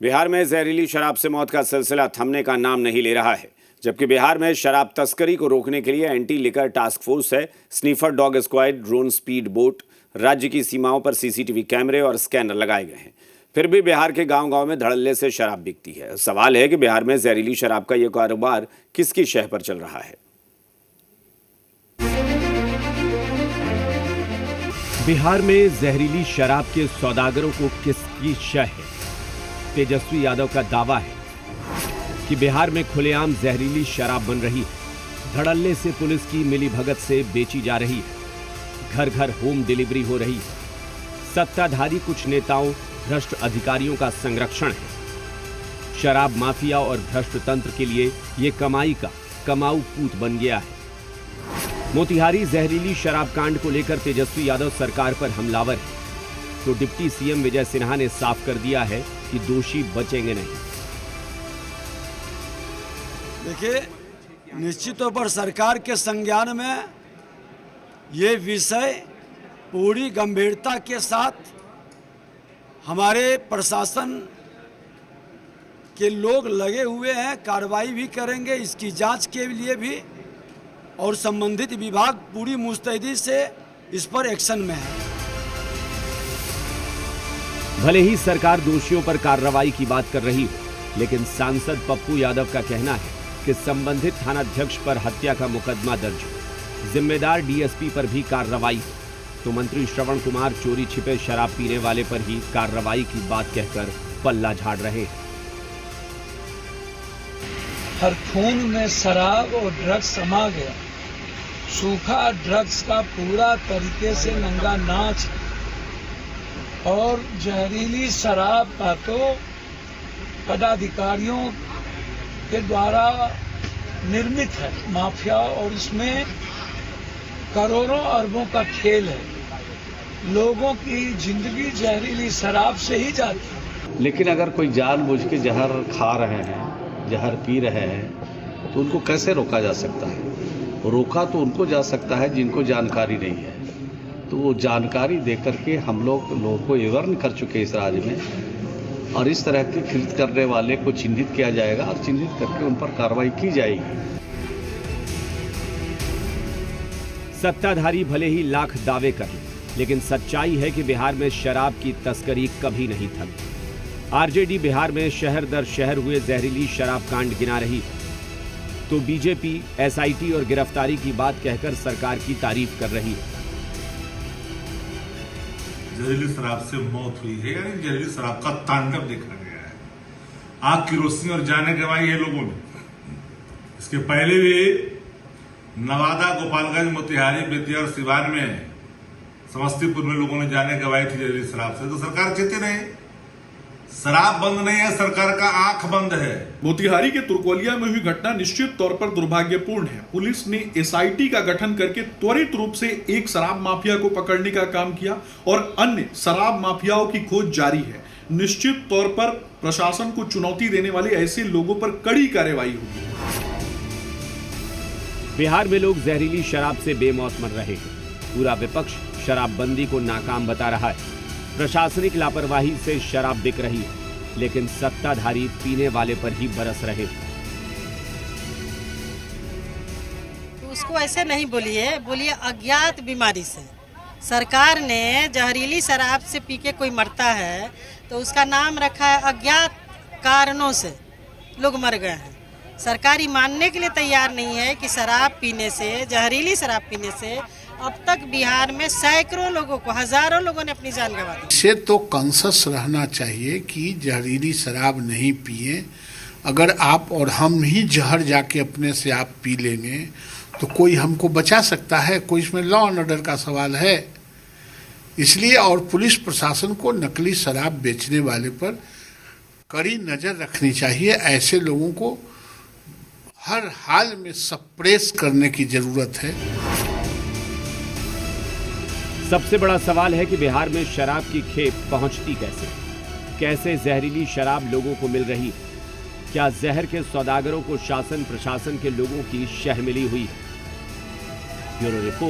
बिहार में जहरीली शराब से मौत का सिलसिला थमने का नाम नहीं ले रहा है। जबकि बिहार में शराब तस्करी को रोकने के लिए एंटी लिकर टास्क फोर्स है, sniffer dog squad, drone speed boat, राज्य की सीमाओं पर सीसीटीवी कैमरे और स्कैनर लगाए गए हैं। फिर भी बिहार के गांव-गांव में धड़ल्ले से शराब बिकती है। सवाल है कि बिहार में जहरीली शराब का यह कारोबार किसकी शह पर चल रहा है। बिहार में जहरीली शराब के सौदागरों को किसकी शह है? तेजस्वी यादव का दावा है कि बिहार में खुलेआम जहरीली शराब बन रही है। धड़ल्ले से पुलिस की मिलीभगत से बेची जा रही है। घर घर होम डिलीवरी हो रही है। सत्ताधारी कुछ नेताओं, भ्रष्ट अधिकारियों का संरक्षण है। शराब माफिया और भ्रष्ट तंत्र के लिए ये कमाई का कमाऊ पूत बन गया है। मोतिहारी जहरीली शराब कांड को लेकर तेजस्वी यादव सरकार पर हमलावर है, तो डिप्टी सीएम विजय सिन्हा ने साफ कर दिया है कि दोषी बचेंगे नहीं। देखिए, निश्चित तौर पर सरकार के संज्ञान में ये विषय पूरी गंभीरता के साथ हमारे प्रशासन के लोग लगे हुए हैं, कार्रवाई भी करेंगे इसकी जांच के लिए भी, और संबंधित विभाग पूरी मुस्तैदी से इस पर एक्शन में है। भले ही सरकार दोषियों पर कार्रवाई की बात कर रही हो, लेकिन सांसद पप्पू यादव का कहना है कि संबंधित थानाध्यक्ष पर हत्या का मुकदमा दर्ज हो, जिम्मेदार डीएसपी पर भी कार्रवाई हो, तो मंत्री श्रवण कुमार चोरी छिपे शराब पीने वाले पर ही कार्रवाई की बात कहकर पल्ला झाड़ रहे हैं। हर खून में शराब और ड्रग्स समा गया। सूखा ड्रग्स का पूरा तरीके से नंगा नाच, और जहरीली शराब का तो पदाधिकारियों के द्वारा निर्मित है माफिया, और इसमें करोड़ों अरबों का खेल है। लोगों की जिंदगी जहरीली शराब से ही जाती है। लेकिन अगर कोई जानबूझ के जहर खा रहे हैं, जहर पी रहे हैं, तो उनको कैसे रोका जा सकता है? रोका तो उनको जा सकता है जिनको जानकारी नहीं है। तो वो जानकारी देकर के हम लोगों को एवर्ण कर चुके इस राज्य में, और इस तरह की कृत्य करने वाले को चिन्हित किया जाएगा और चिन्हित करके उन पर कार्रवाई की जाएगी। सत्ताधारी भले ही लाख दावे कर लें, लेकिन सच्चाई है कि बिहार में शराब की तस्करी कभी नहीं थमी। आरजेडी बिहार में शहर दर शहर हुए जहरीली शराब कांड गिना रही है, तो बीजेपी एसआईटी और गिरफ्तारी की बात कहकर सरकार की तारीफ कर रही है। जहरीली शराब से मौत हुई है, यानी जहरीली शराब का तांडव देखा गया है। आग की रोशनी और जाने गंवाई है लोगों ने। इसके पहले भी नवादा, गोपालगंज, मोतिहारी, बेतिया और सिवान में, समस्तीपुर में लोगों ने जाने गंवाई थी जहरीली शराब से। तो सरकार चेते नहीं। शराब बंद नहीं है, सरकार का आंख बंद है। मोतिहारी के तुर्कोलिया में हुई घटना निश्चित तौर पर दुर्भाग्यपूर्ण है। पुलिस ने एसआईटी का गठन करके त्वरित रूप से एक शराब माफिया को पकड़ने का काम किया और अन्य शराब माफियाओं की खोज जारी है। निश्चित तौर पर प्रशासन को चुनौती देने वाले ऐसे लोगों पर कड़ी कार्रवाई होगी। बिहार में लोग जहरीली शराब से बेमौत मर रहे हैं। पूरा विपक्ष शराबबंदी को नाकाम बता रहा है। प्रशासनिक लापरवाही से शराब बिक रही है, लेकिन सत्ताधारी पीने वाले पर ही बरस रहे हैं। उसको ऐसे नहीं बोलिए, बोलिए अज्ञात बीमारी से। सरकार ने जहरीली शराब से पी के कोई मरता है तो उसका नाम रखा है अज्ञात कारणों से लोग मर गए हैं। सरकार ही मानने के लिए तैयार नहीं है कि शराब पीने से, जहरीली शराब पीने से अब तक बिहार में सैकड़ों लोगों को, हजारों लोगों ने अपनी जान गंवा दी। इससे तो कॉन्शस रहना चाहिए कि जहरीली शराब नहीं पिए। अगर आप और हम ही जहर जाके अपने से आप पी लेंगे तो कोई हमको बचा सकता है? कोई इसमें लॉ एंड ऑर्डर का सवाल है। इसलिए और पुलिस प्रशासन को नकली शराब बेचने वाले पर कड़ी नजर रखनी चाहिए। ऐसे लोगों को हर हाल में सप्रेस करने की जरूरत है। सबसे बड़ा सवाल है कि बिहार में शराब की खेप पहुंचती कैसे? कैसे जहरीली शराब लोगों को मिल रही है? क्या जहर के सौदागरों को शासन प्रशासन के लोगों की शह मिली हुई है? Bureau report.